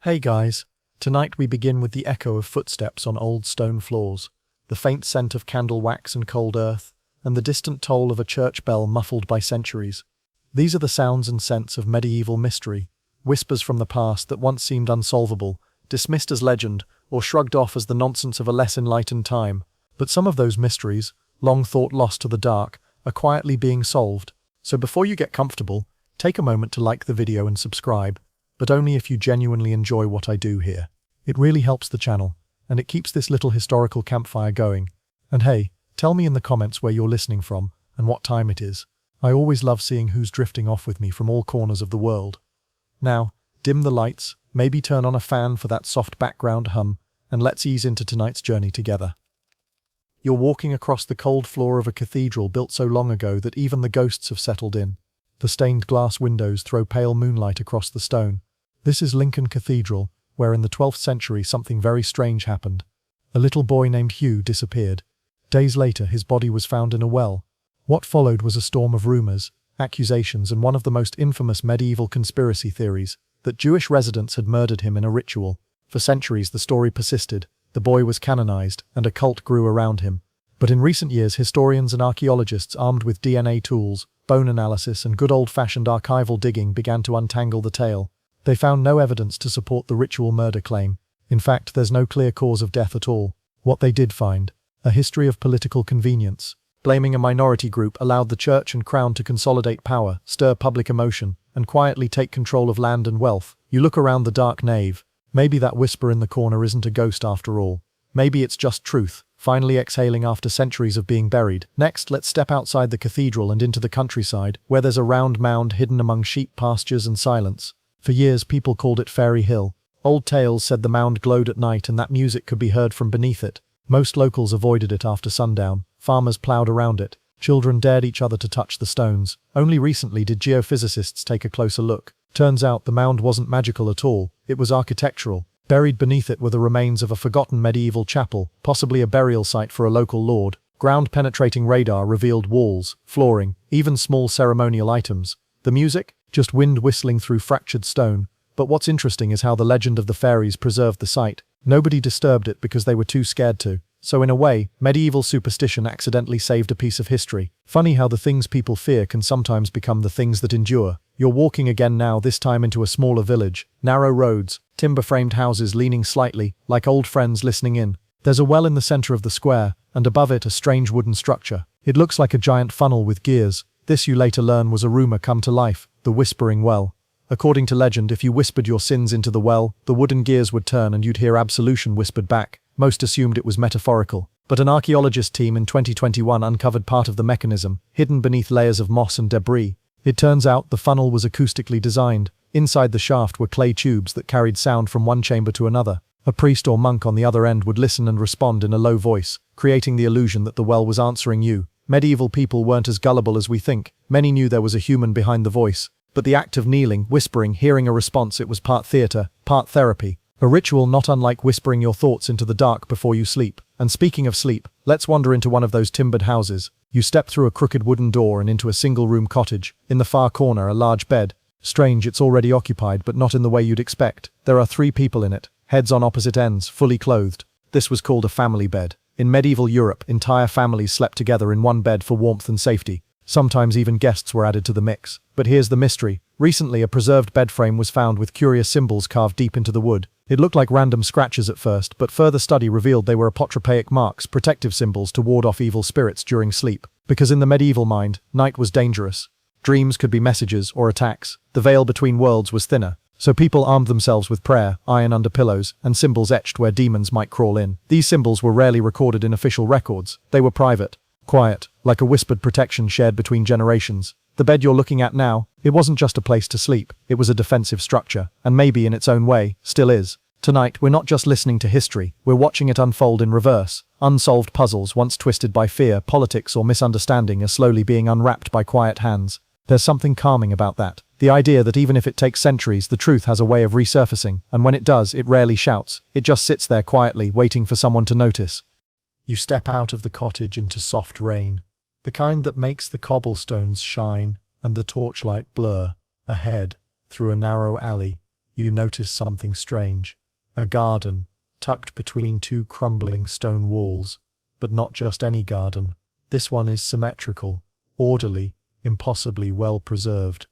Hey guys, tonight we begin with the echo of footsteps on old stone floors, the faint scent of candle wax and cold earth, and the distant toll of a church bell muffled by centuries. These are the sounds and scents of medieval mystery, whispers from the past that once seemed unsolvable, dismissed as legend, or shrugged off as the nonsense of a less enlightened time. But some of those mysteries, long thought lost to the dark, are quietly being solved. So before you get comfortable, take a moment to like the video and subscribe, but only if you genuinely enjoy what I do here. It really helps the channel, and it keeps this little historical campfire going. And hey, tell me in the comments where you're listening from, and what time it is. I always love seeing who's drifting off with me from all corners of the world. Now, dim the lights, maybe turn on a fan for that soft background hum, and let's ease into tonight's journey together. You're walking across the cold floor of a cathedral built so long ago that even the ghosts have settled in. The stained glass windows throw pale moonlight across the stone. This is Lincoln Cathedral, where in the 12th century something very strange happened. A little boy named Hugh disappeared. Days later, his body was found in a well. What followed was a storm of rumors, accusations, and one of the most infamous medieval conspiracy theories, that Jewish residents had murdered him in a ritual. For centuries, the story persisted. The boy was canonized, and a cult grew around him. But in recent years, historians and archaeologists armed with DNA tools, bone analysis, and good old-fashioned archival digging began to untangle the tale. They found no evidence to support the ritual murder claim. In fact, there's no clear cause of death at all. What they did find: a history of political convenience. Blaming a minority group allowed the church and crown to consolidate power, stir public emotion, and quietly take control of land and wealth. You look around the dark nave. Maybe that whisper in the corner isn't a ghost after all. Maybe it's just truth, finally exhaling after centuries of being buried. Next, let's step outside the cathedral and into the countryside, where there's a round mound hidden among sheep pastures and silence. For years, people called it Fairy Hill. Old tales said the mound glowed at night and that music could be heard from beneath it. Most locals avoided it after sundown. Farmers plowed around it. Children dared each other to touch the stones. Only recently did geophysicists take a closer look. Turns out the mound wasn't magical at all. It was architectural. Buried beneath it were the remains of a forgotten medieval chapel, possibly a burial site for a local lord. Ground-penetrating radar revealed walls, flooring, even small ceremonial items. The music? Just wind whistling through fractured stone. But what's interesting is how the legend of the fairies preserved the site. Nobody disturbed it because they were too scared to. So in a way, medieval superstition accidentally saved a piece of history. Funny how the things people fear can sometimes become the things that endure. You're walking again now, this time into a smaller village. Narrow roads, timber-framed houses leaning slightly, like old friends listening in. There's a well in the center of the square, and above it a strange wooden structure. It looks like a giant funnel with gears. This, you later learn, was a rumor come to life, the Whispering Well. According to legend, if you whispered your sins into the well, the wooden gears would turn and you'd hear absolution whispered back. Most assumed it was metaphorical. But an archaeologist team in 2021 uncovered part of the mechanism, hidden beneath layers of moss and debris. It turns out the funnel was acoustically designed. Inside the shaft were clay tubes that carried sound from one chamber to another. A priest or monk on the other end would listen and respond in a low voice, creating the illusion that the well was answering you. Medieval people weren't as gullible as we think. Many knew there was a human behind the voice. But the act of kneeling, whispering, hearing a response, it was part theater, part therapy. A ritual not unlike whispering your thoughts into the dark before you sleep. And speaking of sleep, let's wander into one of those timbered houses. You step through a crooked wooden door and into a single-room cottage. In the far corner, a large bed. Strange, it's already occupied, but not in the way you'd expect. There are 3 people in it, heads on opposite ends, fully clothed. This was called a family bed. In medieval Europe, entire families slept together in one bed for warmth and safety. Sometimes even guests were added to the mix. But here's the mystery. Recently, a preserved bed frame was found with curious symbols carved deep into the wood. It looked like random scratches at first, but further study revealed they were apotropaic marks, protective symbols to ward off evil spirits during sleep. Because in the medieval mind, night was dangerous. Dreams could be messages or attacks. The veil between worlds was thinner. So people armed themselves with prayer, iron under pillows, and symbols etched where demons might crawl in. These symbols were rarely recorded in official records. They were private, quiet, like a whispered protection shared between generations. The bed you're looking at now, it wasn't just a place to sleep. It was a defensive structure, and maybe in its own way, still is. Tonight, we're not just listening to history, we're watching it unfold in reverse. Unsolved puzzles, once twisted by fear, politics, or misunderstanding, are slowly being unwrapped by quiet hands. There's something calming about that. The idea that even if it takes centuries, the truth has a way of resurfacing, and when it does, it rarely shouts. It just sits there quietly, waiting for someone to notice. You step out of the cottage into soft rain, the kind that makes the cobblestones shine and the torchlight blur. Ahead, through a narrow alley, you notice something strange. A garden, tucked between two crumbling stone walls. But not just any garden. This one is symmetrical, orderly, impossibly well preserved.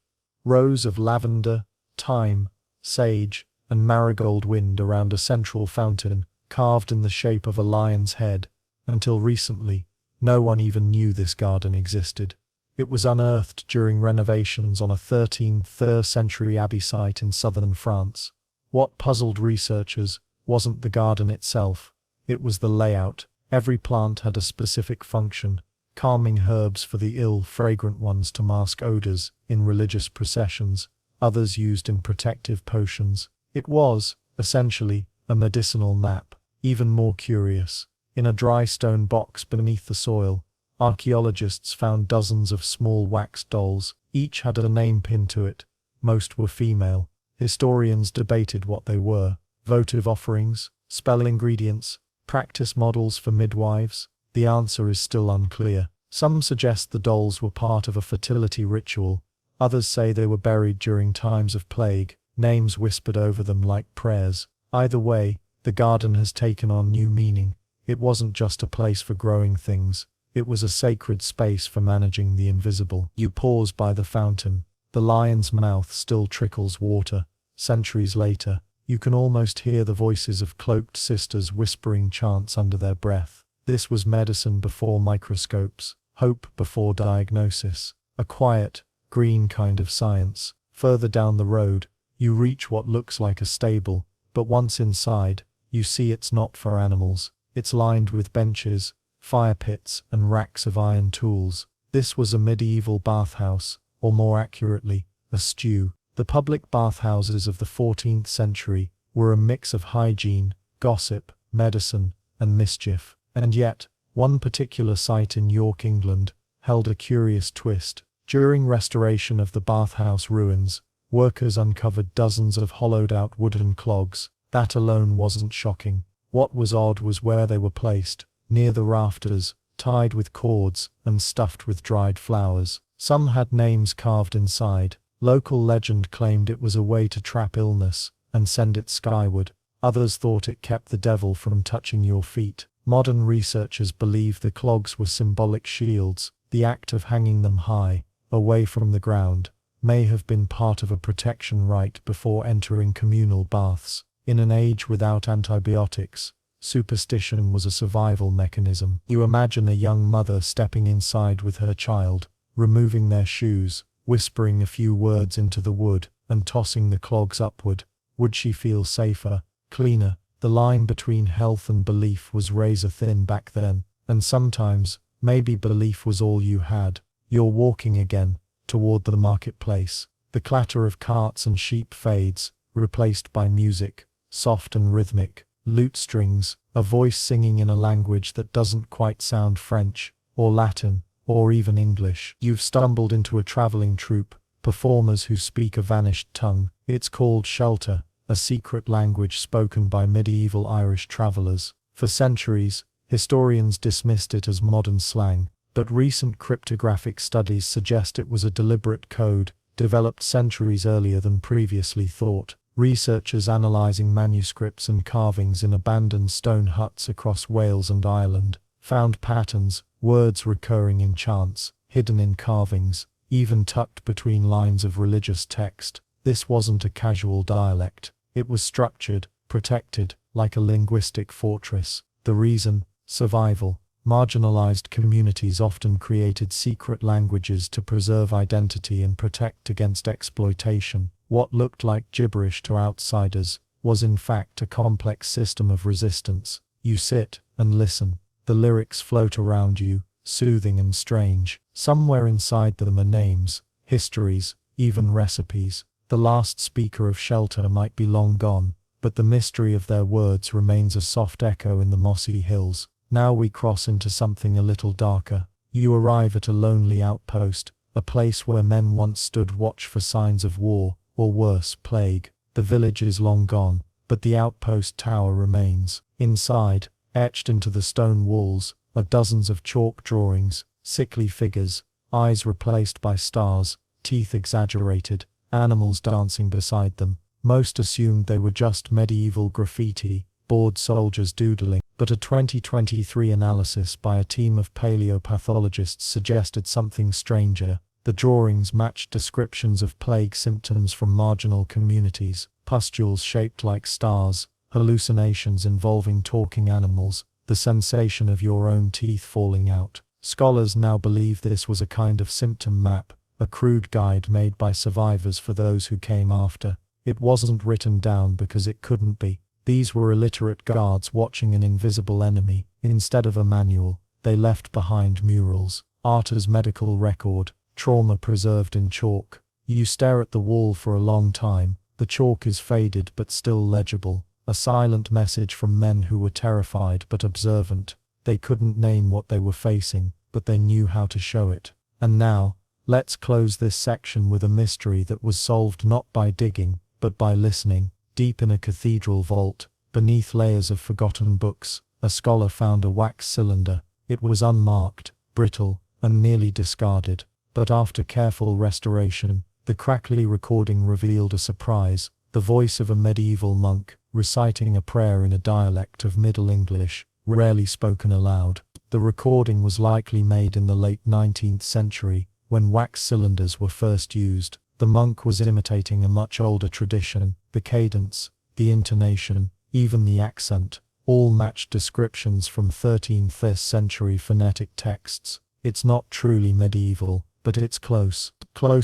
Rows of lavender, thyme, sage, and marigold wind around a central fountain, carved in the shape of a lion's head. Until recently, no one even knew this garden existed. It was unearthed during renovations on a 13th century abbey site in southern France. What puzzled researchers wasn't the garden itself, it was the layout. Every plant had a specific function, calming herbs for the ill, fragrant ones to mask odors in religious processions, others used in protective potions. It was, essentially, a medicinal nap. Even more curious, in a dry stone box beneath the soil, archaeologists found dozens of small wax dolls. Each had a name pinned to it. Most were female. Historians debated what they were: votive offerings, spell ingredients, practice models for midwives. The answer is still unclear. Some suggest the dolls were part of a fertility ritual. Others say they were buried during times of plague, names whispered over them like prayers. Either way, the garden has taken on new meaning. It wasn't just a place for growing things. It was a sacred space for managing the invisible. You pause by the fountain. The lion's mouth still trickles water. Centuries later, you can almost hear the voices of cloaked sisters whispering chants under their breath. This was medicine before microscopes, hope before diagnosis, a quiet, green kind of science. Further down the road, you reach what looks like a stable, but once inside, you see it's not for animals. It's lined with benches, fire pits, and racks of iron tools. This was a medieval bathhouse, or more accurately, a stew. The public bathhouses of the 14th century were a mix of hygiene, gossip, medicine, and mischief. And yet, one particular site in York, England, held a curious twist. During restoration of the bathhouse ruins, workers uncovered dozens of hollowed-out wooden clogs. That alone wasn't shocking. What was odd was where they were placed, near the rafters, tied with cords, and stuffed with dried flowers. Some had names carved inside. Local legend claimed it was a way to trap illness and send it skyward. Others thought it kept the devil from touching your feet. Modern researchers believe the clogs were symbolic shields. The act of hanging them high, away from the ground, may have been part of a protection rite before entering communal baths. In an age without antibiotics, superstition was a survival mechanism. You imagine a young mother stepping inside with her child, removing their shoes, whispering a few words into the wood, and tossing the clogs upward. Would she feel safer, cleaner? The line between health and belief was razor thin back then, and sometimes, maybe belief was all you had. You're walking again, toward the marketplace. The clatter of carts and sheep fades, replaced by music, soft and rhythmic, lute strings, a voice singing in a language that doesn't quite sound French, or Latin, or even English. You've stumbled into a traveling troupe, performers who speak a vanished tongue. It's called shelter, a secret language spoken by medieval Irish travelers. For centuries, historians dismissed it as modern slang, but recent cryptographic studies suggest it was a deliberate code, developed centuries earlier than previously thought. Researchers analyzing manuscripts and carvings in abandoned stone huts across Wales and Ireland found patterns, words recurring in chants, hidden in carvings, even tucked between lines of religious text. This wasn't a casual dialect. It was structured, protected, like a linguistic fortress. The reason? Survival. Marginalized communities often created secret languages to preserve identity and protect against exploitation. What looked like gibberish to outsiders was in fact a complex system of resistance. You sit and listen. The lyrics float around you, soothing and strange. Somewhere inside them are names, histories, even recipes. The last speaker of shelter might be long gone, but the mystery of their words remains a soft echo in the mossy hills. Now we cross into something a little darker. You arrive at a lonely outpost, a place where men once stood watch for signs of war, or worse, plague. The village is long gone, but the outpost tower remains. Inside, etched into the stone walls, are dozens of chalk drawings, sickly figures, eyes replaced by stars, teeth exaggerated, animals dancing beside them. Most assumed they were just medieval graffiti, bored soldiers doodling, but a 2023 analysis by a team of paleopathologists suggested something stranger. The drawings matched descriptions of plague symptoms from marginal communities, pustules shaped like stars, hallucinations involving talking animals, the sensation of your own teeth falling out. Scholars now believe this was a kind of symptom map, a crude guide made by survivors for those who came after. It wasn't written down because it couldn't be. These were illiterate guards watching an invisible enemy. Instead of a manual, they left behind murals, art as medical record, trauma preserved in chalk. You stare at the wall for a long time, the chalk is faded but still legible, a silent message from men who were terrified but observant. They couldn't name what they were facing, but they knew how to show it. And now, let's close this section with a mystery that was solved not by digging, but by listening. Deep in a cathedral vault, beneath layers of forgotten books, a scholar found a wax cylinder. It was unmarked, brittle, and nearly discarded. But after careful restoration, the crackly recording revealed a surprise, the voice of a medieval monk, reciting a prayer in a dialect of Middle English, rarely spoken aloud. The recording was likely made in the late 19th century, when wax cylinders were first used. The monk was imitating a much older tradition. The cadence, the intonation, even the accent, all matched descriptions from 13th century phonetic texts. It's not truly medieval, but it's close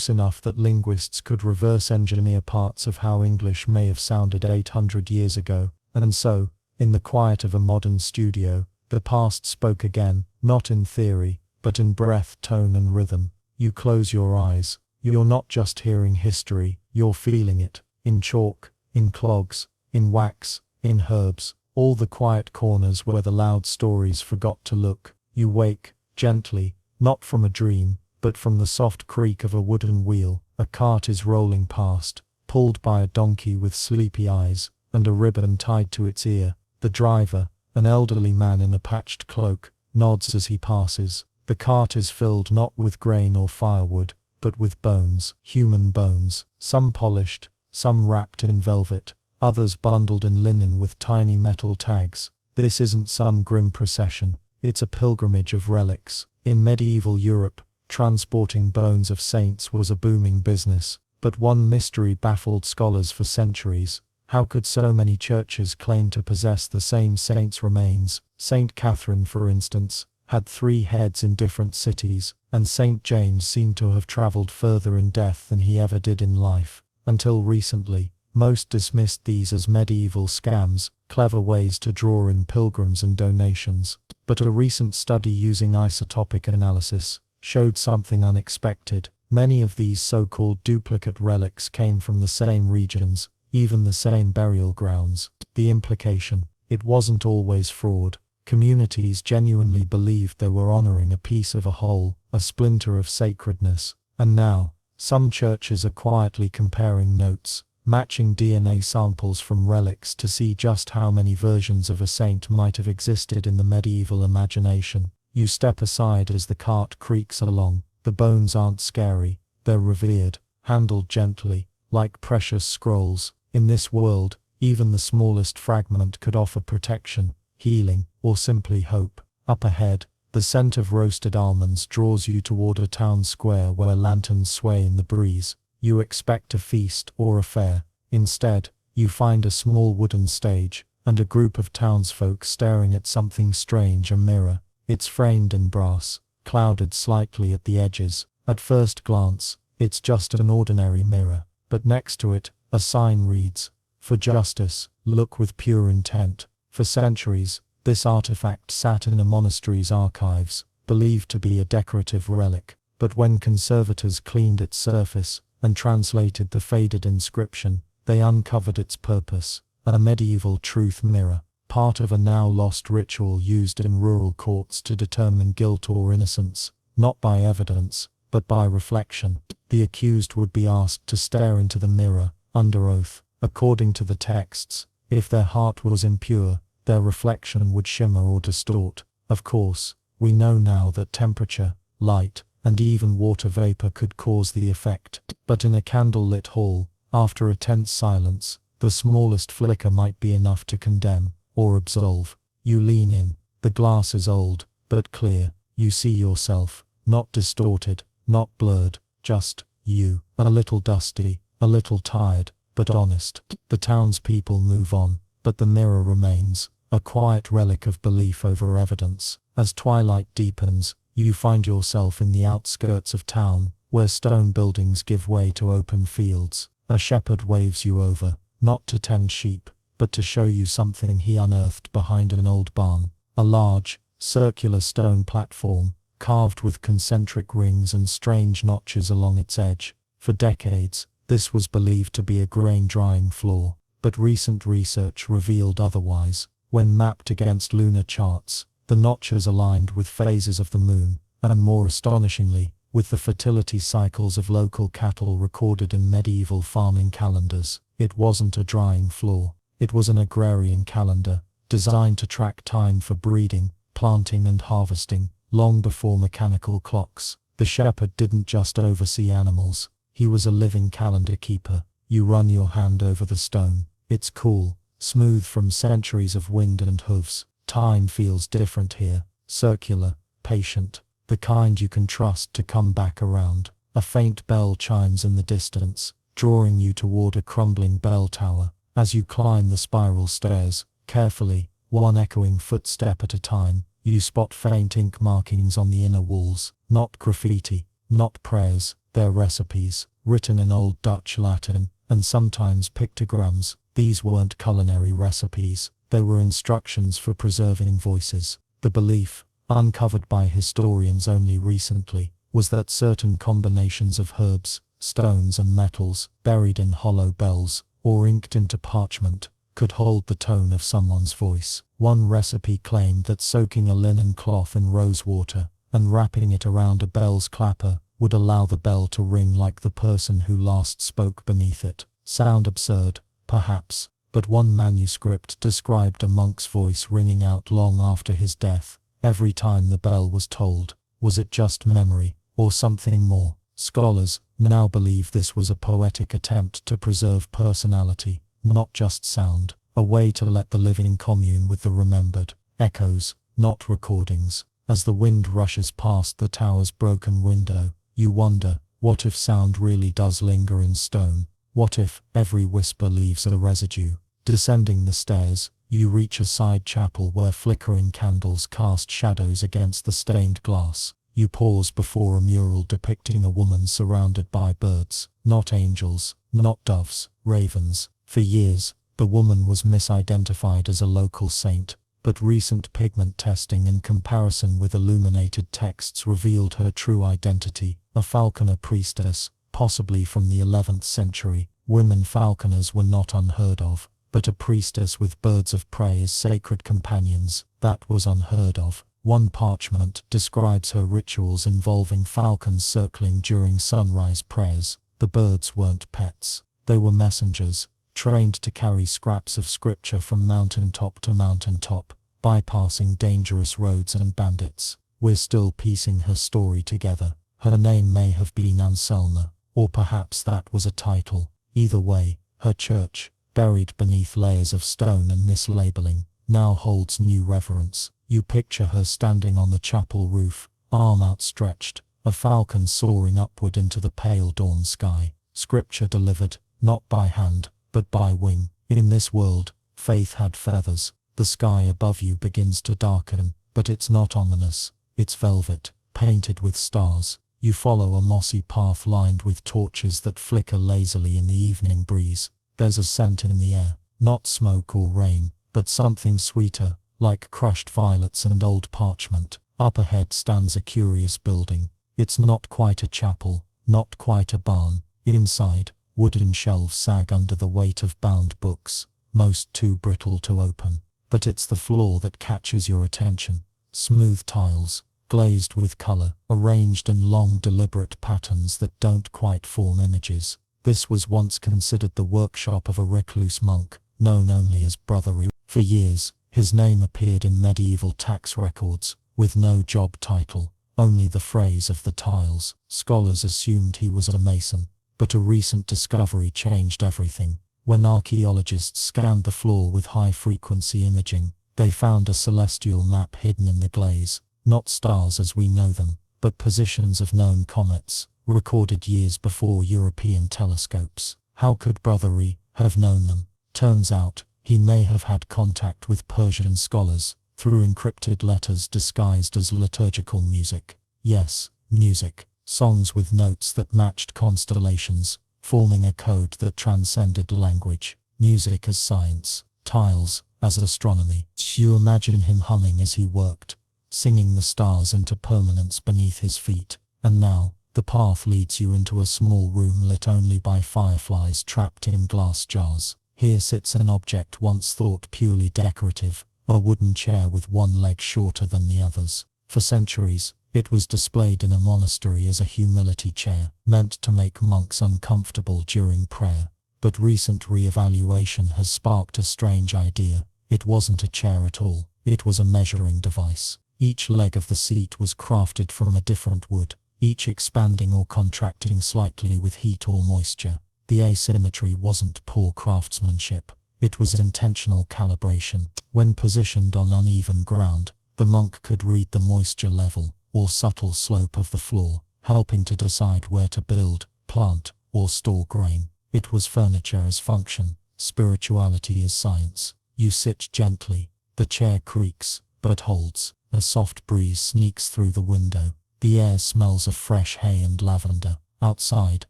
enough that linguists could reverse engineer parts of how English may have sounded 800 years ago. And so, in the quiet of a modern studio, the past spoke again, not in theory, but in breath, tone and rhythm. You close your eyes, you're not just hearing history, you're feeling it, in chalk, in clogs, in wax, in herbs, all the quiet corners where the loud stories forgot to look. You wake, gently, not from a dream, but from the soft creak of a wooden wheel. A cart is rolling past, pulled by a donkey with sleepy eyes, and a ribbon tied to its ear. The driver, an elderly man in a patched cloak, nods as he passes. The cart is filled not with grain or firewood, but with bones, human bones, some polished, some wrapped in velvet, others bundled in linen with tiny metal tags. This isn't some grim procession, it's a pilgrimage of relics. In medieval Europe, transporting bones of saints was a booming business, but one mystery baffled scholars for centuries. How could so many churches claim to possess the same saint's remains? Saint Catherine, for instance, had 3 heads in different cities, and Saint James seemed to have traveled further in death than he ever did in life. Until recently, most dismissed these as medieval scams, clever ways to draw in pilgrims and donations. But a recent study using isotopic analysis showed something unexpected. Many of these so-called duplicate relics came from the same regions, even the same burial grounds. The implication: it wasn't always fraud. Communities genuinely believed they were honoring a piece of a whole, a splinter of sacredness. And now, some churches are quietly comparing notes, matching DNA samples from relics to see just how many versions of a saint might have existed in the medieval imagination. You step aside as the cart creaks along. The bones aren't scary, they're revered, handled gently, like precious scrolls. In this world, even the smallest fragment could offer protection, healing, or simply hope. Up ahead, the scent of roasted almonds draws you toward a town square where lanterns sway in the breeze. You expect a feast or a fair. Instead, you find a small wooden stage, and a group of townsfolk staring at something strange: a mirror. It's framed in brass, clouded slightly at the edges. At first glance, it's just an ordinary mirror, but next to it, a sign reads, "For justice, look with pure intent." For centuries, this artifact sat in a monastery's archives, believed to be a decorative relic. But when conservators cleaned its surface and translated the faded inscription, they uncovered its purpose: a medieval truth mirror, part of a now lost ritual used in rural courts to determine guilt or innocence, not by evidence, but by reflection. The accused would be asked to stare into the mirror, under oath. According to the texts, if their heart was impure, their reflection would shimmer or distort. Of course, we know now that temperature, light, and even water vapor could cause the effect. But in a candlelit hall, After a tense silence, the smallest flicker might be enough to condemn or absolve. You lean in. The glass is old, but clear. You see yourself, not distorted, not blurred, just you. A little dusty, a little tired, but honest. The townspeople move on, but the mirror remains, a quiet relic of belief over evidence. As twilight deepens, you find yourself in the outskirts of town, where stone buildings give way to open fields. A shepherd waves you over, not to tend sheep, but to show you something he unearthed behind an old barn. A large, circular stone platform, carved with concentric rings and strange notches along its edge. For decades, this was believed to be a grain-drying floor, but recent research revealed otherwise. When mapped against lunar charts, the notches aligned with phases of the moon, and more astonishingly, with the fertility cycles of local cattle recorded in medieval farming calendars. It wasn't a drying floor, it was an agrarian calendar, designed to track time for breeding, planting and harvesting, long before mechanical clocks. The shepherd didn't just oversee animals, he was a living calendar keeper. You run your hand over the stone. It's cool, smooth from centuries of wind and hooves. Time feels different here, circular, patient, the kind you can trust to come back around. A faint bell chimes in the distance, drawing you toward a crumbling bell tower. As you climb the spiral stairs, carefully, one echoing footstep at a time, you spot faint ink markings on the inner walls. Not graffiti, not prayers, they're recipes, written in Old Dutch Latin, and sometimes pictograms. These weren't culinary recipes, they were instructions for preserving voices. The belief, uncovered by historians only recently, was that certain combinations of herbs, stones and metals, buried in hollow bells, or inked into parchment, could hold the tone of someone's voice. One recipe claimed that soaking a linen cloth in rose water, and wrapping it around a bell's clapper, would allow the bell to ring like the person who last spoke beneath it. Sound absurd, perhaps, but one manuscript described a monk's voice ringing out long after his death, every time the bell was tolled. Was it just memory, or something more? Scholars now believe this was a poetic attempt to preserve personality, not just sound, a way to let the living commune with the remembered. Echoes, not recordings. As the wind rushes past the tower's broken window, you wonder, what if sound really does linger in stone? What if every whisper leaves a residue? Descending the stairs, you reach a side chapel where flickering candles cast shadows against the stained glass. You pause before a mural depicting a woman surrounded by birds, not angels, not doves, ravens. For years, the woman was misidentified as a local saint, but recent pigment testing in comparison with illuminated texts revealed her true identity, a falconer priestess, possibly from the 11th century. Women falconers were not unheard of, but a priestess with birds of prey as sacred companions, that was unheard of. One parchment describes her rituals involving falcons circling during sunrise prayers. The birds weren't pets, they were messengers, trained to carry scraps of scripture from mountaintop to mountaintop, bypassing dangerous roads and bandits. We're still piecing her story together. Her name may have been Anselma, or perhaps that was a title. Either way, her church, buried beneath layers of stone and mislabeling, now holds new reverence. You picture her standing on the chapel roof, arm outstretched, a falcon soaring upward into the pale dawn sky. Scripture delivered, not by hand, but by wing. In this world, faith had feathers. The sky above you begins to darken, but it's not ominous. It's velvet, painted with stars. You follow a mossy path lined with torches that flicker lazily in the evening breeze. There's a scent in the air, not smoke or rain, but something sweeter, like crushed violets and old parchment. Up ahead stands a curious building. It's not quite a chapel, not quite a barn. Inside, wooden shelves sag under the weight of bound books, most too brittle to open. But it's the floor that catches your attention. Smooth tiles, glazed with color, arranged in long deliberate patterns that don't quite form images. This was once considered the workshop of a recluse monk, known only as Brother E. For years, his name appeared in medieval tax records, with no job title, only the phrase of the tiles. Scholars assumed he was a mason, but a recent discovery changed everything. When archaeologists scanned the floor with high-frequency imaging, they found a celestial map hidden in the glaze. Not stars as we know them, but positions of known comets, recorded years before European telescopes. How could Brother E have known them? Turns out, he may have had contact with Persian scholars, through encrypted letters disguised as liturgical music. Yes, music. Songs with notes that matched constellations, forming a code that transcended language. Music as science, tiles as astronomy. You imagine him humming as he worked, singing the stars into permanence beneath his feet. And now, the path leads you into a small room lit only by fireflies trapped in glass jars. Here sits an object once thought purely decorative, a wooden chair with one leg shorter than the others. For centuries, it was displayed in a monastery as a humility chair, meant to make monks uncomfortable during prayer. But recent re-evaluation has sparked a strange idea. It wasn't a chair at all, it was a measuring device. Each leg of the seat was crafted from a different wood, each expanding or contracting slightly with heat or moisture. The asymmetry wasn't poor craftsmanship, it was intentional calibration. When positioned on uneven ground, the monk could read the moisture level, or subtle slope of the floor, helping to decide where to build, plant, or store grain. It was furniture as function, spirituality as science. You sit gently, the chair creaks, but holds. A soft breeze sneaks through the window. The air smells of fresh hay and lavender. Outside,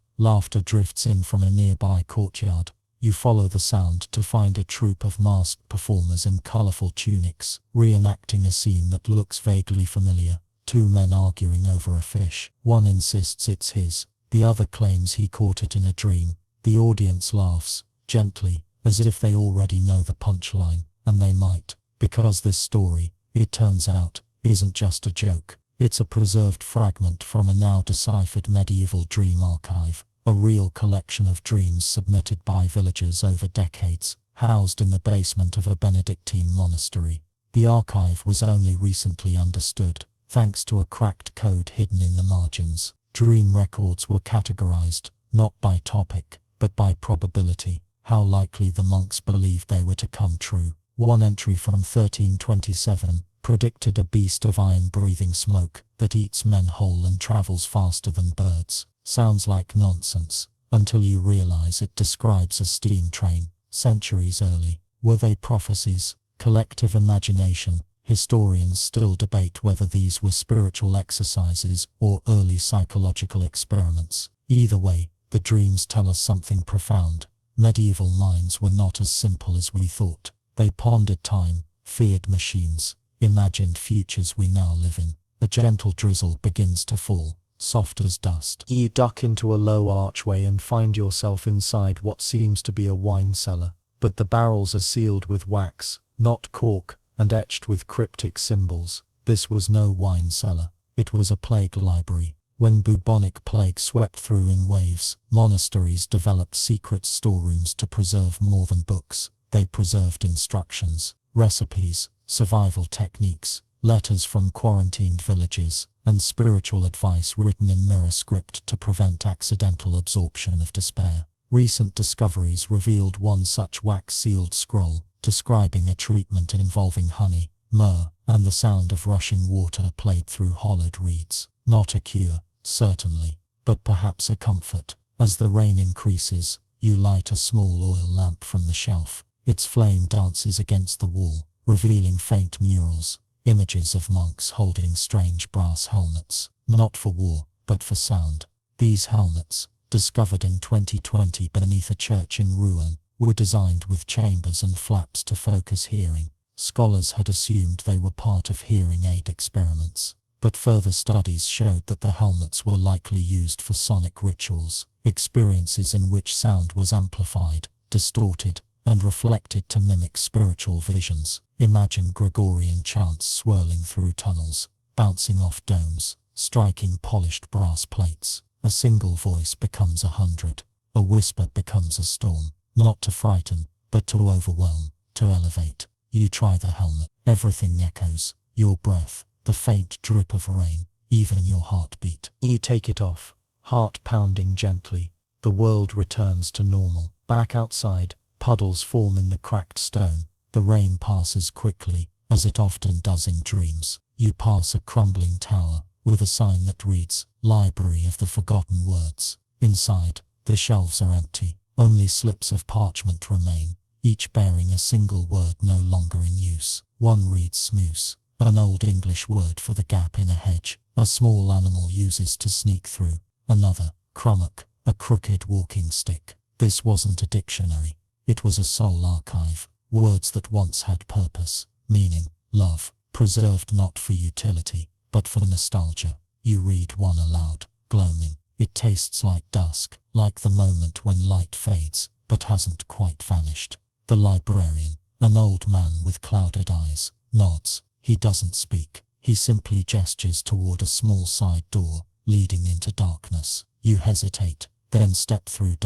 laughter drifts in from a nearby courtyard. You follow the sound to find a troupe of masked performers in colorful tunics, reenacting a scene that looks vaguely familiar. Two men arguing over a fish. One insists it's his, the other claims he caught it in a dream. The audience laughs, gently, as if they already know the punchline, and they might, because this story, it turns out, isn't just a joke. It's a preserved fragment from a now deciphered medieval dream archive, a real collection of dreams submitted by villagers over decades, housed in the basement of a Benedictine monastery. The archive was only recently understood, thanks to a cracked code hidden in the margins. Dream records were categorized, not by topic, but by probability, how likely the monks believed they were to come true. One entry from 1327 predicted a beast of iron-breathing smoke that eats men whole and travels faster than birds. Sounds like nonsense, until you realize it describes a steam train, centuries early. Were they prophecies? Collective imagination? Historians still debate whether these were spiritual exercises or early psychological experiments. Either way, the dreams tell us something profound. Medieval minds were not as simple as we thought. They pondered time, feared machines, imagined futures we now live in. A gentle drizzle begins to fall, soft as dust. You duck into a low archway and find yourself inside what seems to be a wine cellar, but the barrels are sealed with wax, not cork, and etched with cryptic symbols. This was no wine cellar, it was a plague library. When bubonic plague swept through in waves, monasteries developed secret storerooms to preserve more than books. They preserved instructions, recipes, survival techniques, letters from quarantined villages, and spiritual advice written in mirror script to prevent accidental absorption of despair. Recent discoveries revealed one such wax-sealed scroll, describing a treatment involving honey, myrrh, and the sound of rushing water played through hollowed reeds. Not a cure, certainly, but perhaps a comfort. As the rain increases, you light a small oil lamp from the shelf. Its flame dances against the wall, revealing faint murals, images of monks holding strange brass helmets, not for war, but for sound. These helmets, discovered in 2020 beneath a church in ruin, were designed with chambers and flaps to focus hearing. Scholars had assumed they were part of hearing aid experiments, but further studies showed that the helmets were likely used for sonic rituals, experiences in which sound was amplified, distorted, and reflected to mimic spiritual visions. Imagine Gregorian chants swirling through tunnels, bouncing off domes, striking polished brass plates. A single voice becomes 100. A whisper becomes a storm. Not to frighten, but to overwhelm, to elevate. You try the helmet. Everything echoes. Your breath, the faint drip of rain, even your heartbeat. You take it off, heart pounding gently. The world returns to normal. Back outside, puddles form in the cracked stone. The rain passes quickly, as it often does in dreams. You pass a crumbling tower, with a sign that reads, Library of the Forgotten Words. Inside, the shelves are empty. Only slips of parchment remain, each bearing a single word no longer in use. One reads smoose, an old English word for the gap in a hedge a small animal uses to sneak through. Another, crummock, a crooked walking stick. This wasn't a dictionary. It was a soul archive. Words that once had purpose, meaning, love, preserved not for utility, but for nostalgia. You read one aloud, gloaming. It tastes like dusk, like the moment when light fades, but hasn't quite vanished. The librarian, an old man with clouded eyes, nods. He doesn't speak. He simply gestures toward a small side door, leading into darkness. You hesitate, then step through.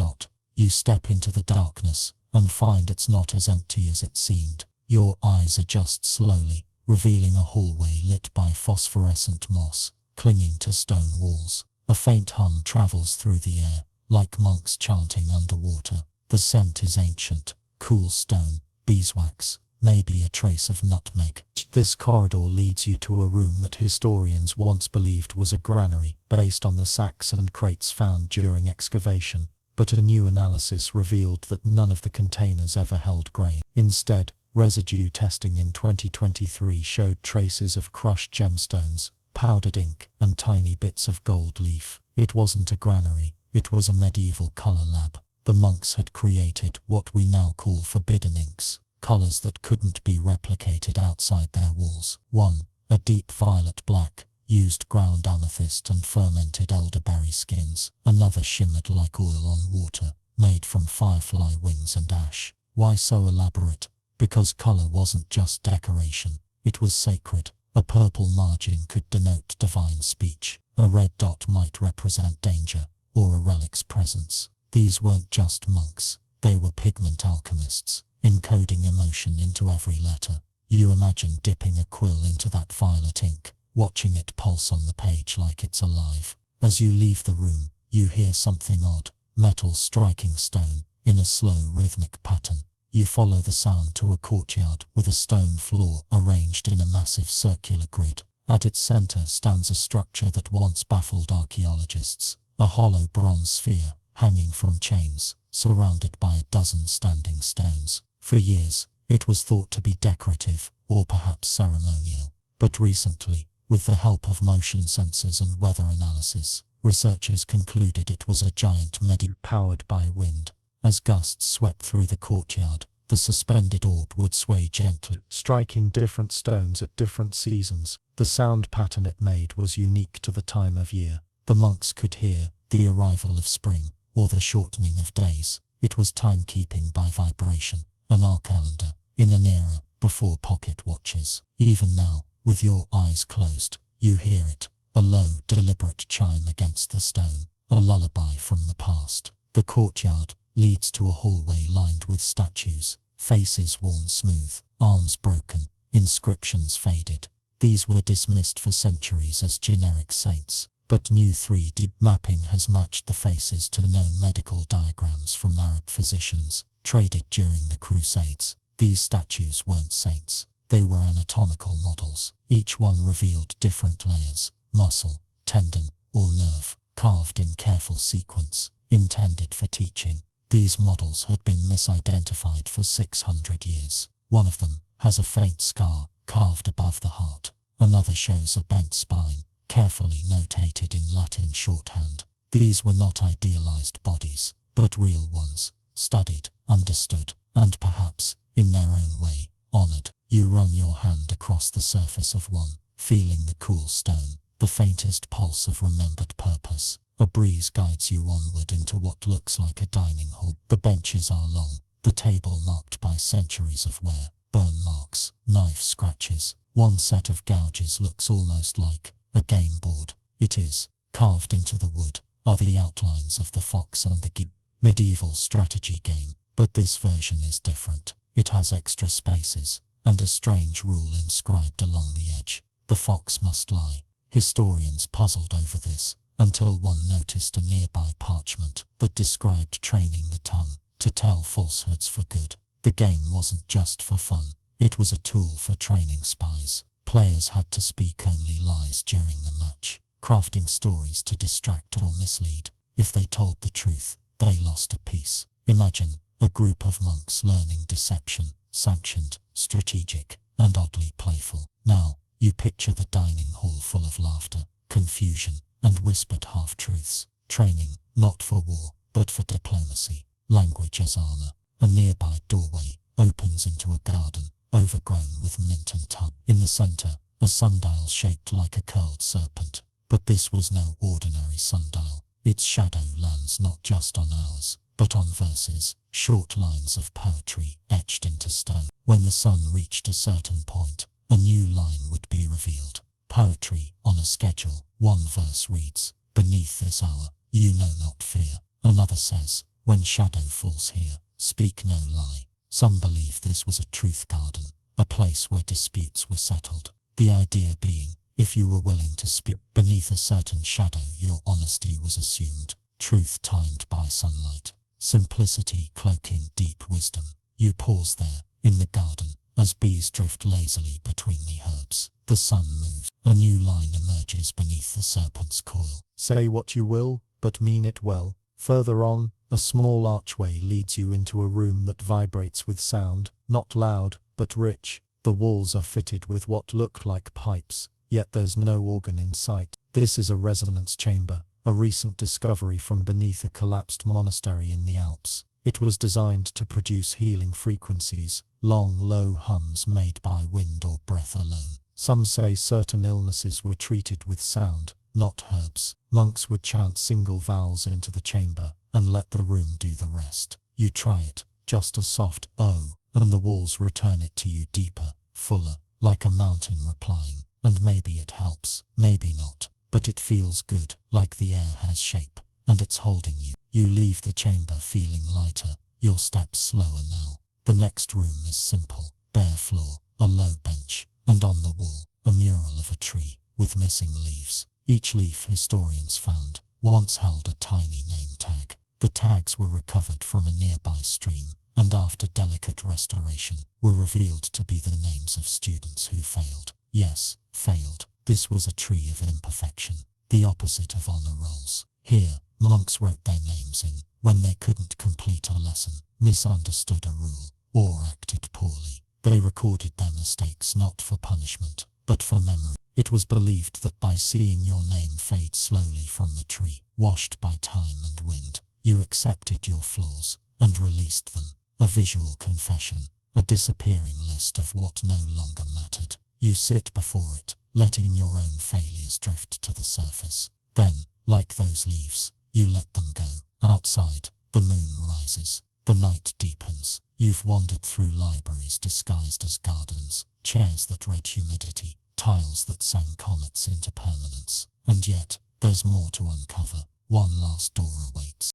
You step into the darkness, and find it's not as empty as it seemed. Your eyes adjust slowly, revealing a hallway lit by phosphorescent moss, clinging to stone walls. A faint hum travels through the air, like monks chanting underwater. The scent is ancient, cool stone, beeswax, maybe a trace of nutmeg. This corridor leads you to a room that historians once believed was a granary, based on the sacks and crates found during excavation. But a new analysis revealed that none of the containers ever held grain. Instead, residue testing in 2023 showed traces of crushed gemstones, powdered ink, and tiny bits of gold leaf. It wasn't a granary, it was a medieval color lab. The monks had created what we now call forbidden inks, colors that couldn't be replicated outside their walls. One, a deep violet black, used ground amethyst and fermented elderberry skins. Another shimmered like oil on water, made from firefly wings and ash. Why so elaborate? Because color wasn't just decoration, it was sacred. A purple margin could denote divine speech. A red dot might represent danger, or a relic's presence. These weren't just monks, they were pigment alchemists, encoding emotion into every letter. You imagine dipping a quill into that violet ink, watching it pulse on the page like it's alive. As you leave the room, you hear something odd, metal striking stone, in a slow rhythmic pattern. You follow the sound to a courtyard with a stone floor arranged in a massive circular grid. At its center stands a structure that once baffled archaeologists, a hollow bronze sphere, hanging from chains, surrounded by a dozen standing stones. For years, it was thought to be decorative, or perhaps ceremonial. But recently, with the help of motion sensors and weather analysis, researchers concluded it was a giant medieval powered by wind. As gusts swept through the courtyard, the suspended orb would sway gently, striking different stones at different seasons. The sound pattern it made was unique to the time of year. The monks could hear the arrival of spring, or the shortening of days. It was timekeeping by vibration, an calendar, in an era before pocket watches. Even now, with your eyes closed, you hear it, a low, deliberate chime against the stone, a lullaby from the past. The courtyard leads to a hallway lined with statues, faces worn smooth, arms broken, inscriptions faded. These were dismissed for centuries as generic saints, but new 3D mapping has matched the faces to known medical diagrams from Arab physicians, traded during the Crusades. These statues weren't saints, they were anatomical models. Each one revealed different layers, muscle, tendon, or nerve, carved in careful sequence, intended for teaching. These models had been misidentified for 600 years. One of them has a faint scar carved above the heart. Another shows a bent spine, carefully notated in Latin shorthand. These were not idealized bodies, but real ones, studied, understood, and perhaps, in their own way, honored. You run your hand across the surface of one, feeling the cool stone, the faintest pulse of remembered purpose. A breeze guides you onward into what looks like a dining hall. The benches are long, the table marked by centuries of wear, burn marks, knife scratches. One set of gouges looks almost like a game board. It is. Carved into the wood are the outlines of the fox and the geese. Medieval strategy game, but this version is different. It has extra spaces, and a strange rule inscribed along the edge. The fox must lie. Historians puzzled over this, until one noticed a nearby parchment that described training the tongue to tell falsehoods for good. The game wasn't just for fun, it was a tool for training spies. Players had to speak only lies during the match, crafting stories to distract or mislead. If they told the truth, they lost a piece. Imagine a group of monks learning deception, sanctioned, strategic, and oddly playful. Now, you picture the dining hall full of laughter, confusion, and whispered half-truths. Training, not for war, but for diplomacy. Language as armor. A nearby doorway opens into a garden, overgrown with mint and thyme. In the center, a sundial shaped like a curled serpent. But this was no ordinary sundial. Its shadow lands not just on hours, but on verses, short lines of poetry etched into stone. When the sun reached a certain point, a new line would be revealed. Poetry on a schedule. One verse reads, "Beneath this hour, you know not fear." Another says, "When shadow falls here, speak no lie." Some believe this was a truth garden, a place where disputes were settled. The idea being, if you were willing to speak beneath a certain shadow, your honesty was assumed. Truth timed by sunlight. Simplicity cloaking deep wisdom. You pause there, in the garden, as bees drift lazily between the herbs. The sun moves. A new line emerges beneath the serpent's coil. Say what you will, but mean it well. Further on, a small archway leads you into a room that vibrates with sound, not loud, but rich. The walls are fitted with what look like pipes, yet there's no organ in sight. This is a resonance chamber, a recent discovery from beneath a collapsed monastery in the Alps. It was designed to produce healing frequencies, long, low hums made by wind or breath alone. Some say certain illnesses were treated with sound, not herbs. Monks would chant single vowels into the chamber, and let the room do the rest. You try it, just a soft "oh", and the walls return it to you deeper, fuller, like a mountain replying. And maybe it helps, maybe not, but it feels good, like the air has shape, and it's holding you. You leave the chamber feeling lighter, your steps slower now. The next room is simple, bare floor, a low bench, and on the wall, a mural of a tree, with missing leaves. Each leaf, historians found, once held a tiny name tag. The tags were recovered from a nearby stream, and after delicate restoration, were revealed to be the names of students who failed. Yes, failed. This was a tree of imperfection, the opposite of honor rolls. Here, monks wrote their names in, when they couldn't complete a lesson, misunderstood a rule, or acted poorly. They recorded their mistakes not for punishment, but for memory. It was believed that by seeing your name fade slowly from the tree, washed by time and wind, you accepted your flaws, and released them. A visual confession, a disappearing list of what no longer mattered. You sit before it, letting your own failures drift to the surface. Then, like those leaves, you let them go. Outside, the moon rises. The night deepens. You've wandered through libraries disguised as gardens, chairs that read humidity, tiles that sang comets into permanence. And yet, there's more to uncover. One last door awaits.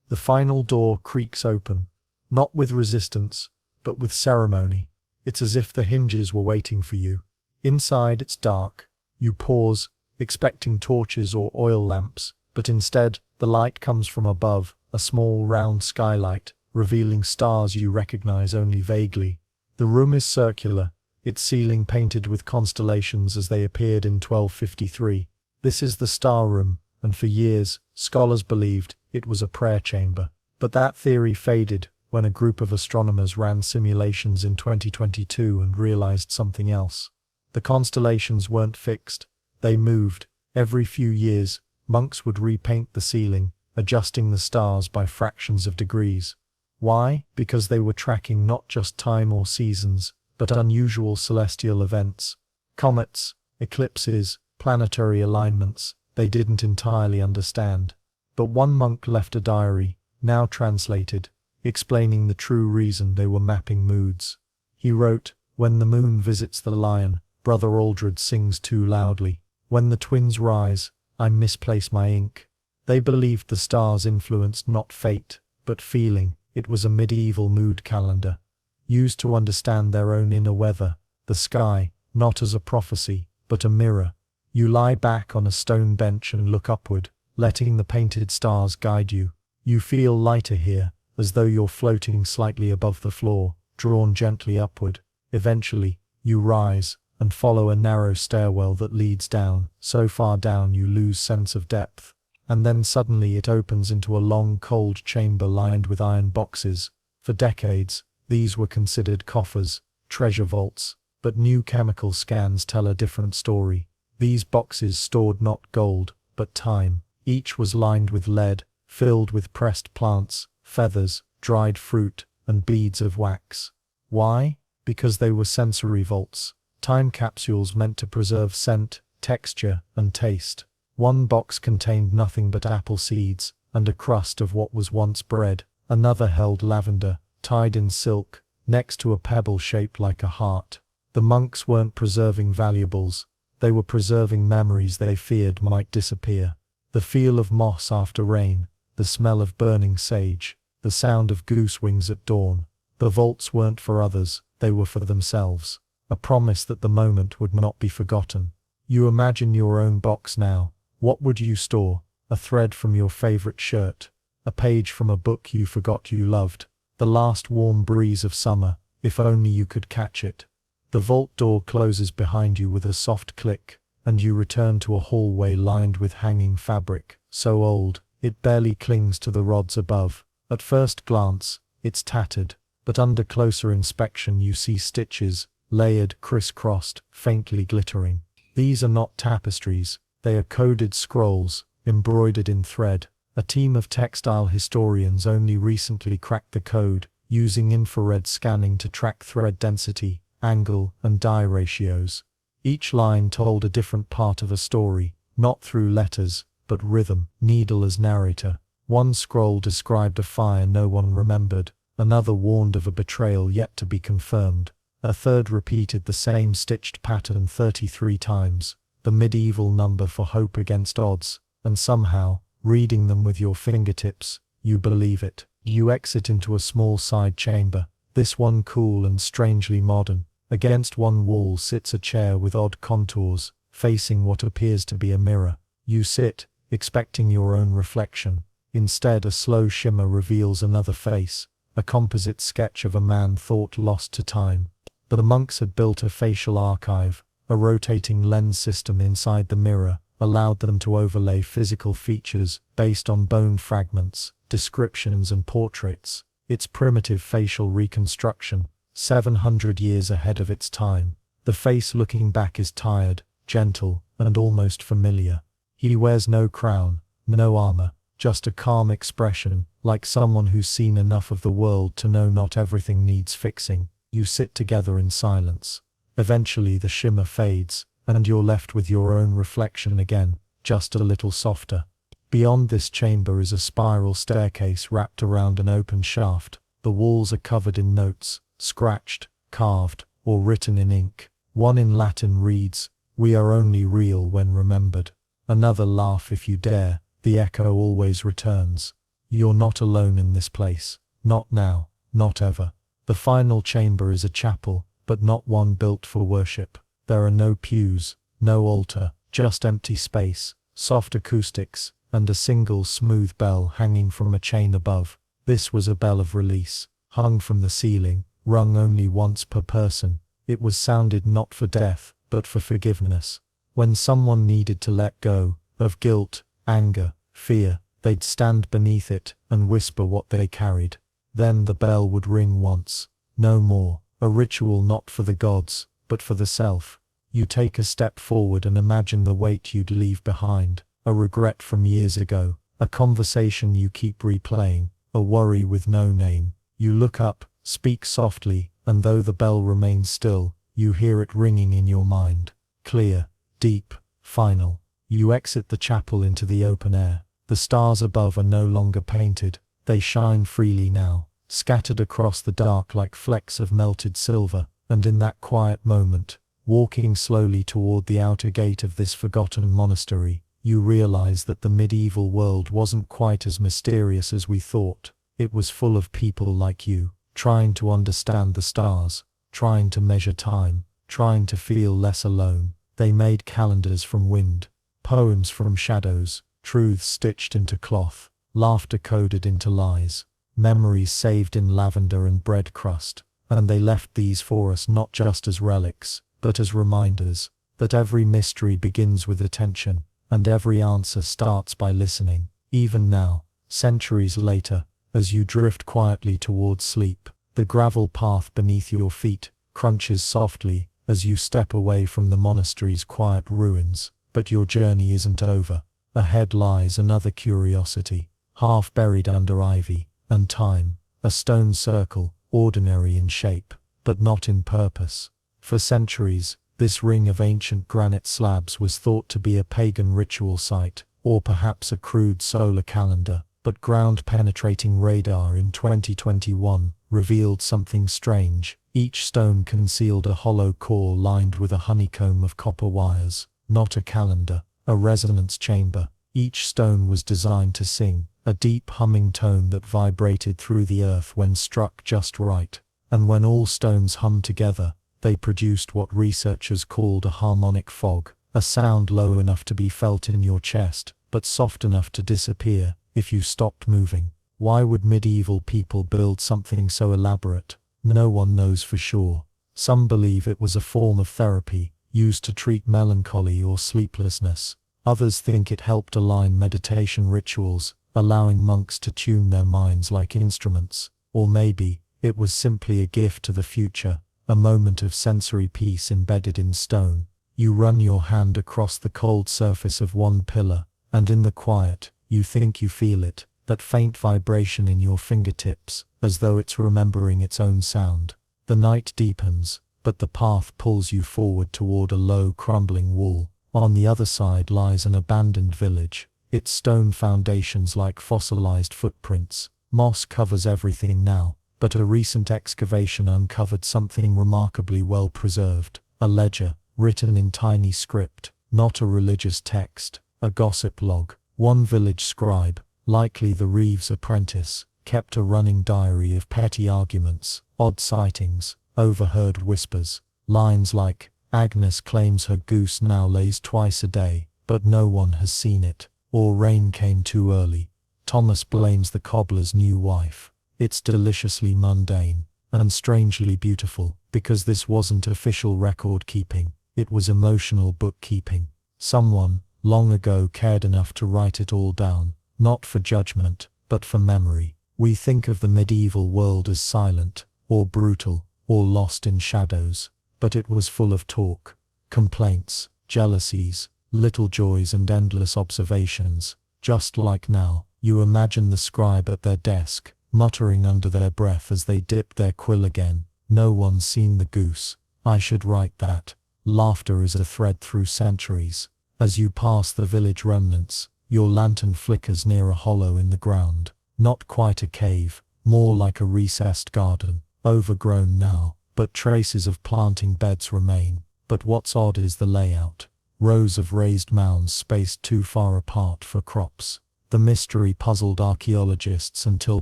The final door creaks open, not with resistance, but with ceremony. It's as if the hinges were waiting for you. Inside it's dark. You pause, expecting torches or oil lamps, but instead, the light comes from above, a small round skylight, revealing stars you recognize only vaguely. The room is circular, its ceiling painted with constellations as they appeared in 1253. This is the star room, and for years, scholars believed it was a prayer chamber. But that theory faded when a group of astronomers ran simulations in 2022 and realized something else. The constellations weren't fixed, they moved. Every few years, monks would repaint the ceiling, adjusting the stars by fractions of degrees. Why? Because they were tracking not just time or seasons, but unusual celestial events. Comets, eclipses, planetary alignments they didn't entirely understand. But one monk left a diary, now translated, explaining the true reason they were mapping moods. He wrote, "When the moon visits the lion, Brother Aldred sings too loudly. When the twins rise, I misplace my ink." They believed the stars influenced not fate, but feeling. It was a medieval mood calendar, used to understand their own inner weather, the sky, not as a prophecy, but a mirror. You lie back on a stone bench and look upward, letting the painted stars guide you. You feel lighter here, as though you're floating slightly above the floor, drawn gently upward. Eventually, you rise, and follow a narrow stairwell that leads down, so far down you lose sense of depth. And then suddenly it opens into a long cold chamber lined with iron boxes. For decades, these were considered coffers, treasure vaults, but new chemical scans tell a different story. These boxes stored not gold, but time. Each was lined with lead, filled with pressed plants, feathers, dried fruit, and beads of wax. Why? Because they were sensory vaults. Time capsules meant to preserve scent, texture, and taste. One box contained nothing but apple seeds, and a crust of what was once bread. Another held lavender, tied in silk, next to a pebble shaped like a heart. The monks weren't preserving valuables. They were preserving memories they feared might disappear. The feel of moss after rain, the smell of burning sage, the sound of goose wings at dawn. The vaults weren't for others, they were for themselves. A promise that the moment would not be forgotten. You imagine your own box now. What would you store? A thread from your favorite shirt. A page from a book you forgot you loved. The last warm breeze of summer, if only you could catch it. The vault door closes behind you with a soft click, and you return to a hallway lined with hanging fabric, so old, it barely clings to the rods above. At first glance, it's tattered, but under closer inspection you see stitches, layered, crisscrossed, faintly glittering. These are not tapestries, they are coded scrolls, embroidered in thread. A team of textile historians only recently cracked the code, using infrared scanning to track thread density, angle, and dye ratios. Each line told a different part of a story, not through letters, but rhythm, needle as narrator. One scroll described a fire no one remembered, another warned of a betrayal yet to be confirmed. A third repeated the same stitched pattern 33 times, the medieval number for hope against odds, and somehow, reading them with your fingertips, you believe it. You exit into a small side chamber, this one cool and strangely modern. Against one wall sits a chair with odd contours, facing what appears to be a mirror. You sit, expecting your own reflection. Instead, a slow shimmer reveals another face, a composite sketch of a man thought lost to time. The monks had built a facial archive. A rotating lens system inside the mirror allowed them to overlay physical features based on bone fragments, descriptions, and portraits. Its primitive facial reconstruction, 700 years ahead of its time. The face looking back is tired, gentle, and almost familiar. He wears no crown, no armor, just a calm expression, like someone who's seen enough of the world to know not everything needs fixing. You sit together in silence. Eventually the shimmer fades, and you're left with your own reflection again, just a little softer. Beyond this chamber is a spiral staircase wrapped around an open shaft. The walls are covered in notes, scratched, carved, or written in ink. One in Latin reads, "We are only real when remembered." Another, "Laugh if you dare, the echo always returns." You're not alone in this place. Not now, not ever. The final chamber is a chapel, but not one built for worship. There are no pews, no altar, just empty space, soft acoustics, and a single smooth bell hanging from a chain above. This was a bell of release, hung from the ceiling, rung only once per person. It was sounded not for death, but for forgiveness. When someone needed to let go, of guilt, anger, fear, they'd stand beneath it and whisper what they carried. Then the bell would ring once, no more. A ritual not for the gods, but for the self. You take a step forward and imagine the weight you'd leave behind, a regret from years ago, a conversation you keep replaying, a worry with no name. You look up, speak softly, and though the bell remains still, you hear it ringing in your mind. Clear, deep, final. You exit the chapel into the open air. The stars above are no longer painted, they shine freely now, scattered across the dark like flecks of melted silver, and in that quiet moment, walking slowly toward the outer gate of this forgotten monastery, you realize that the medieval world wasn't quite as mysterious as we thought. It was full of people like you, trying to understand the stars, trying to measure time, trying to feel less alone. They made calendars from wind, poems from shadows, truths stitched into cloth, laughter coded into lies, memories saved in lavender and bread crust, and they left these for us not just as relics, but as reminders that every mystery begins with attention, and every answer starts by listening. Even now, centuries later, as you drift quietly towards sleep, the gravel path beneath your feet crunches softly as you step away from the monastery's quiet ruins. But your journey isn't over. Ahead lies another curiosity, half buried under ivy and time, a stone circle, ordinary in shape, but not in purpose. For centuries, this ring of ancient granite slabs was thought to be a pagan ritual site, or perhaps a crude solar calendar, but ground-penetrating radar in 2021 revealed something strange. Each stone concealed a hollow core lined with a honeycomb of copper wires, not a calendar, a resonance chamber. Each stone was designed to sing, a deep humming tone that vibrated through the earth when struck just right. And when all stones hummed together, they produced what researchers called a harmonic fog, a sound low enough to be felt in your chest, but soft enough to disappear if you stopped moving. Why would medieval people build something so elaborate? No one knows for sure. Some believe it was a form of therapy, used to treat melancholy or sleeplessness. Others think it helped align meditation rituals, allowing monks to tune their minds like instruments. Or maybe, it was simply a gift to the future, a moment of sensory peace embedded in stone. You run your hand across the cold surface of one pillar, and in the quiet, you think you feel it, that faint vibration in your fingertips, as though it's remembering its own sound. The night deepens, but the path pulls you forward toward a low, crumbling wall. On the other side lies an abandoned village, its stone foundations like fossilized footprints. Moss covers everything now, but a recent excavation uncovered something remarkably well preserved, a ledger, written in tiny script, not a religious text, a gossip log. One village scribe, likely the Reeves apprentice, kept a running diary of petty arguments, odd sightings, overheard whispers. Lines like, "Agnes claims her goose now lays twice a day, but no one has seen it," or "Rain came too early. Thomas blames the cobbler's new wife." It's deliciously mundane, and strangely beautiful, because this wasn't official record keeping, it was emotional bookkeeping. Someone, long ago, cared enough to write it all down, not for judgment, but for memory. We think of the medieval world as silent, or brutal, or lost in shadows, but it was full of talk, complaints, jealousies, little joys and endless observations. Just like now, you imagine the scribe at their desk, muttering under their breath as they dip their quill again. "No one's seen the goose. I should write that." Laughter is a thread through centuries. As you pass the village remnants, your lantern flickers near a hollow in the ground. Not quite a cave, more like a recessed garden, overgrown now, but traces of planting beds remain. But what's odd is the layout. Rows of raised mounds spaced too far apart for crops. The mystery puzzled archaeologists until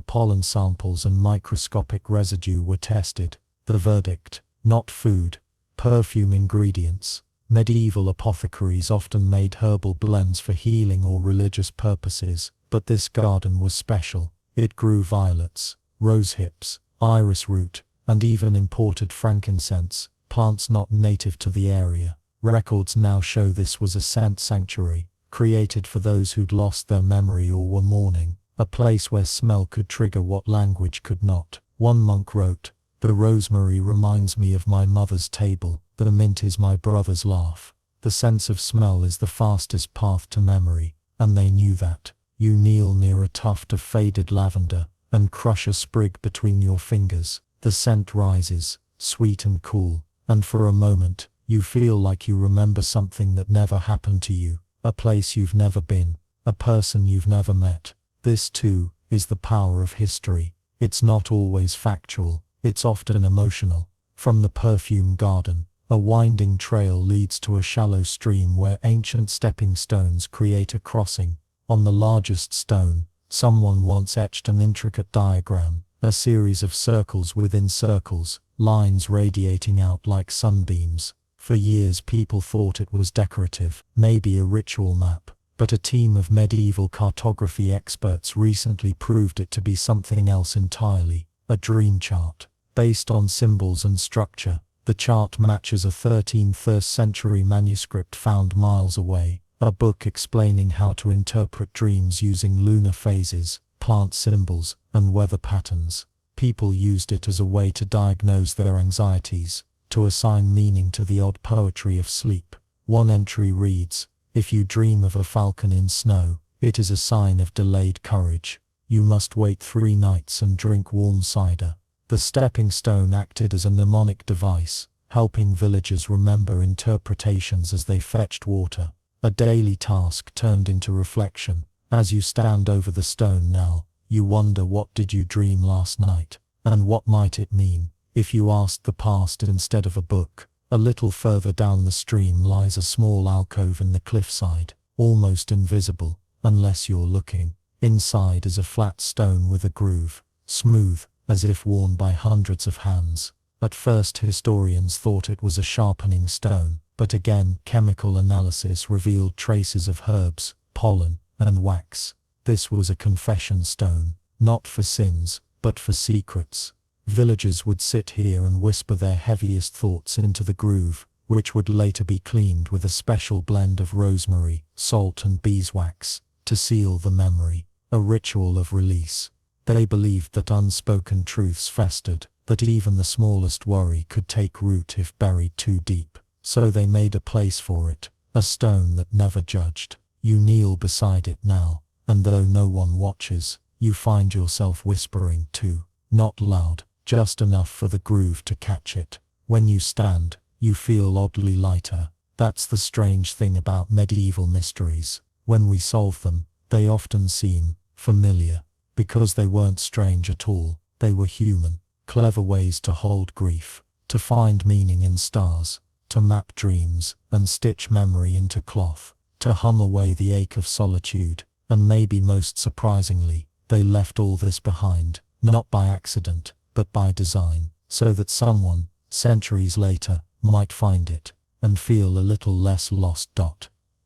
pollen samples and microscopic residue were tested. The verdict: not food, perfume ingredients. Medieval apothecaries often made herbal blends for healing or religious purposes, but this garden was special. It grew violets, rose hips, iris root, and even imported frankincense, plants not native to the area. Records now show this was a scent sanctuary, created for those who'd lost their memory or were mourning, a place where smell could trigger what language could not. One monk wrote, "The rosemary reminds me of my mother's table, the mint is my brother's laugh." The sense of smell is the fastest path to memory, and they knew that. You kneel near a tuft of faded lavender, and crush a sprig between your fingers. The scent rises, sweet and cool, and for a moment, you feel like you remember something that never happened to you. A place you've never been, a person you've never met. This too, is the power of history. It's not always factual, it's often emotional. From the perfume garden, a winding trail leads to a shallow stream where ancient stepping stones create a crossing. On the largest stone, someone once etched an intricate diagram, a series of circles within circles, lines radiating out like sunbeams. For years people thought it was decorative, maybe a ritual map. but a team of medieval cartography experts recently proved it to be something else entirely, a dream chart. Based on symbols and structure, the chart matches a 13th century manuscript found miles away, a book explaining how to interpret dreams using lunar phases, plant symbols, and weather patterns. People used it as a way to diagnose their anxieties, to assign meaning to the odd poetry of sleep. One entry reads, "If you dream of a falcon in snow, it is a sign of delayed courage. You must wait 3 nights and drink warm cider." The stepping stone acted as a mnemonic device, helping villagers remember interpretations as they fetched water. A daily task turned into reflection. As you stand over the stone now, you wonder, what did you dream last night? And what might it mean? If you asked the past instead of a book. A little further down the stream lies a small alcove in the cliffside, almost invisible, unless you're looking. Inside is a flat stone with a groove, smooth, as if worn by hundreds of hands. At first historians thought it was a sharpening stone, but again chemical analysis revealed traces of herbs, pollen, and wax. This was a confession stone, not for sins, but for secrets. Villagers would sit here and whisper their heaviest thoughts into the groove, which would later be cleaned with a special blend of rosemary, salt and beeswax, to seal the memory, a ritual of release. They believed that unspoken truths festered, that even the smallest worry could take root if buried too deep. So they made a place for it, a stone that never judged. You kneel beside it now, and though no one watches, you find yourself whispering too, not loud, just enough for the groove to catch it. When you stand, you feel oddly lighter. That's the strange thing about medieval mysteries. When we solve them, they often seem familiar, because they weren't strange at all, they were human. Clever ways to hold grief, to find meaning in stars, to map dreams and stitch memory into cloth, to hum away the ache of solitude. And maybe most surprisingly, they left all this behind, not by accident, but by design, so that someone, centuries later, might find it, and feel a little less lost.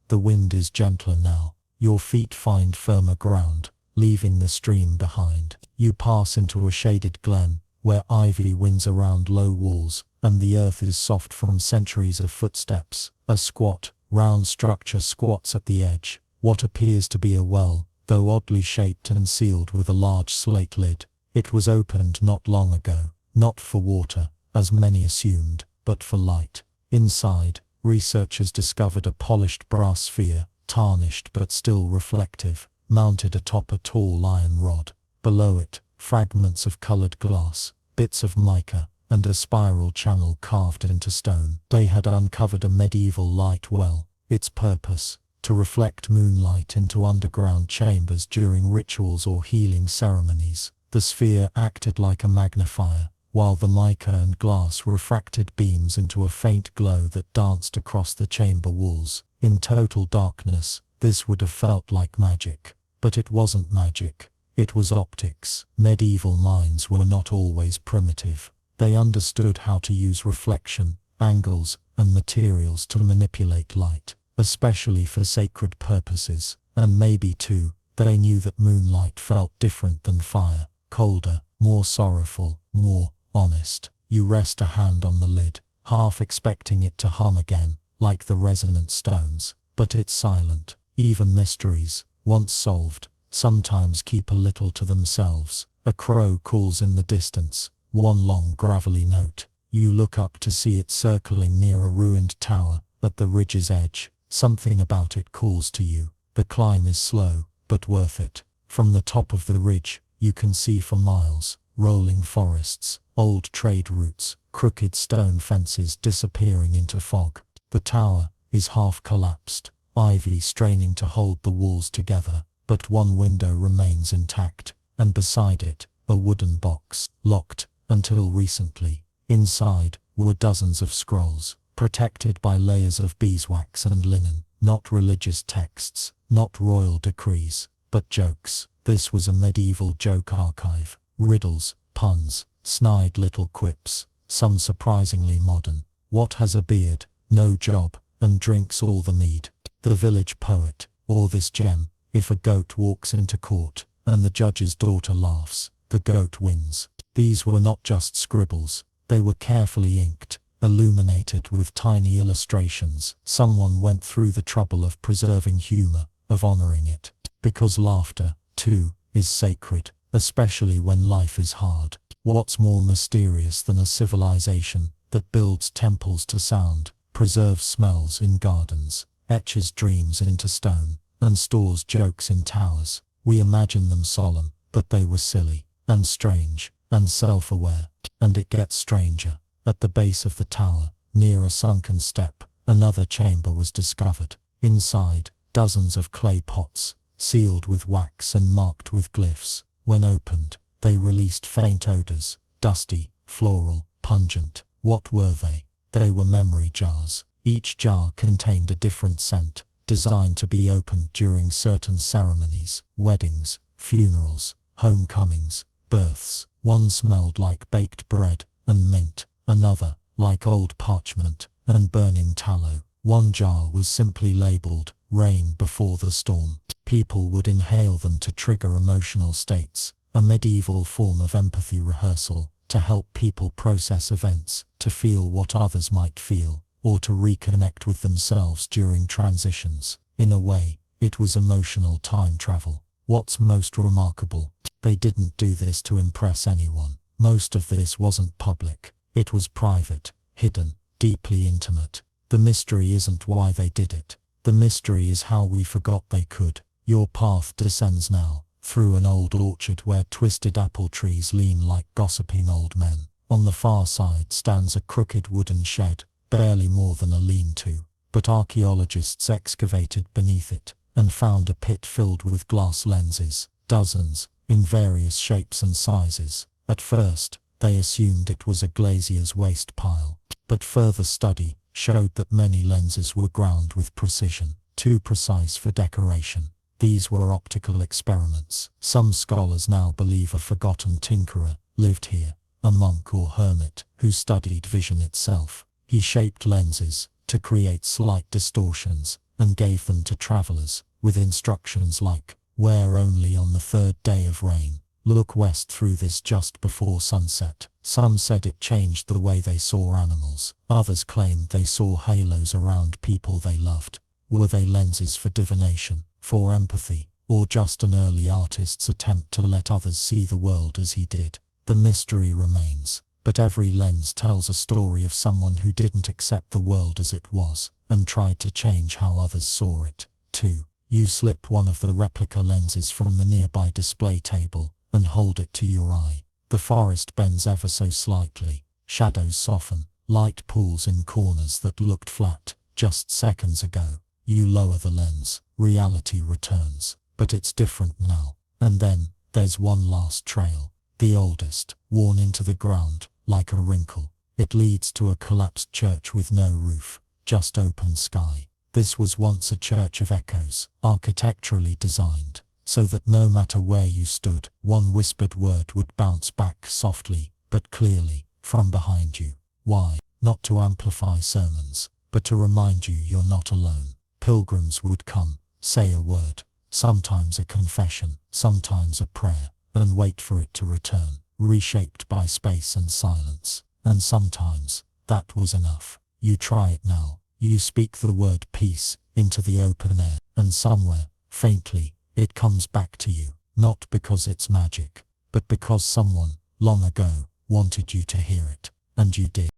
The wind is gentler now, your feet find firmer ground, leaving the stream behind. You pass into a shaded glen, where ivy winds around low walls, and the earth is soft from centuries of footsteps. A squat, round structure squats at the edge, what appears to be a well, though oddly shaped and sealed with a large slate lid. It was opened not long ago, not for water, as many assumed, but for light. Inside, researchers discovered a polished brass sphere, tarnished but still reflective, mounted atop a tall iron rod. Below it, fragments of colored glass, bits of mica, and a spiral channel carved into stone. They had uncovered a medieval light well, its purpose, to reflect moonlight into underground chambers during rituals or healing ceremonies. The sphere acted like a magnifier, while the mica and glass refracted beams into a faint glow that danced across the chamber walls. In total darkness, this would have felt like magic. But it wasn't magic. It was optics. Medieval minds were not always primitive. They understood how to use reflection, angles, and materials to manipulate light, especially for sacred purposes. And maybe too, they knew that moonlight felt different than fire, colder, more sorrowful, more honest. You rest a hand on the lid, half expecting it to hum again, like the resonant stones. But it's silent. Even mysteries, once solved, sometimes keep a little to themselves. A crow calls in the distance, one long gravelly note. You look up to see it circling near a ruined tower, at the ridge's edge. Something about it calls to you. The climb is slow, but worth it. From the top of the ridge, you can see for miles, rolling forests, old trade routes, crooked stone fences disappearing into fog. The tower is half collapsed, ivy straining to hold the walls together, but one window remains intact, and beside it, a wooden box, locked, until recently. Inside were dozens of scrolls, protected by layers of beeswax and linen. Not religious texts, not royal decrees, but jokes. This was a medieval joke archive. Riddles, puns, snide little quips, some surprisingly modern. What has a beard, no job, and drinks all the mead? The village poet, Or this gem: if a goat walks into court, and the judge's daughter laughs, the goat wins. These were not just scribbles, they were carefully inked, illuminated with tiny illustrations. Someone went through the trouble of preserving humor, of honoring it. Because laughter, too, is sacred, especially when life is hard. What's more mysterious than a civilization that builds temples to sound, preserves smells in gardens, etches dreams into stone, and stores jokes in towers? We imagine them solemn, but they were silly, and strange, and self-aware. And it gets stranger. At the base of the tower, near a sunken step, another chamber was discovered. Inside, dozens of clay pots, sealed with wax and marked with glyphs. When opened, they released faint odors, dusty, floral, pungent. What were they? They were memory jars. Each jar contained a different scent, designed to be opened during certain ceremonies: weddings, funerals, homecomings, births. One smelled like baked bread and mint, another like old parchment and burning tallow. One jar was simply labeled "Rain Before the Storm." People would inhale them to trigger emotional states, a medieval form of empathy rehearsal, to help people process events, to feel what others might feel, or to reconnect with themselves during transitions. In a way, it was emotional time travel. What's most remarkable, they didn't do this to impress anyone. Most of this wasn't public. It was private, hidden, deeply intimate. The mystery isn't why they did it. The mystery is how we forgot they could. Your path descends now, through an old orchard where twisted apple trees lean like gossiping old men. On the far side stands a crooked wooden shed, barely more than a lean-to, but archaeologists excavated beneath it, and found a pit filled with glass lenses, dozens, in various shapes and sizes. At first, they assumed it was a glazier's waste pile, but further study showed that many lenses were ground with precision, too precise for decoration. These were optical experiments. Some scholars now believe a forgotten tinkerer lived here, a monk or hermit who studied vision itself. He shaped lenses to create slight distortions and gave them to travelers, with instructions like, "Wear only on the third day of rain. Look west through this just before sunset." Some said it changed the way they saw animals. Others claimed they saw halos around people they loved. Were they lenses for divination, for empathy, or just an early artist's attempt to let others see the world as he did? The mystery remains, but every lens tells a story of someone who didn't accept the world as it was, and tried to change how others saw it, too. You slip one of the replica lenses from the nearby display table, and hold it to your eye. The forest bends ever so slightly, shadows soften, light pools in corners that looked flat just seconds ago. You lower the lens, reality returns, but it's different now. And then, there's one last trail, the oldest, worn into the ground, like a wrinkle. It leads to a collapsed church with no roof, just open sky. This was once a church of echoes, architecturally designed, so that no matter where you stood, one whispered word would bounce back softly, but clearly, from behind you. Why? Not to amplify sermons, but to remind you you're not alone. Pilgrims would come, say a word, sometimes a confession, sometimes a prayer, and wait for it to return, reshaped by space and silence. And sometimes, that was enough. You try it now. You speak the word peace into the open air, and somewhere, faintly, it comes back to you, not because it's magic, but because someone, long ago, wanted you to hear it, and you did.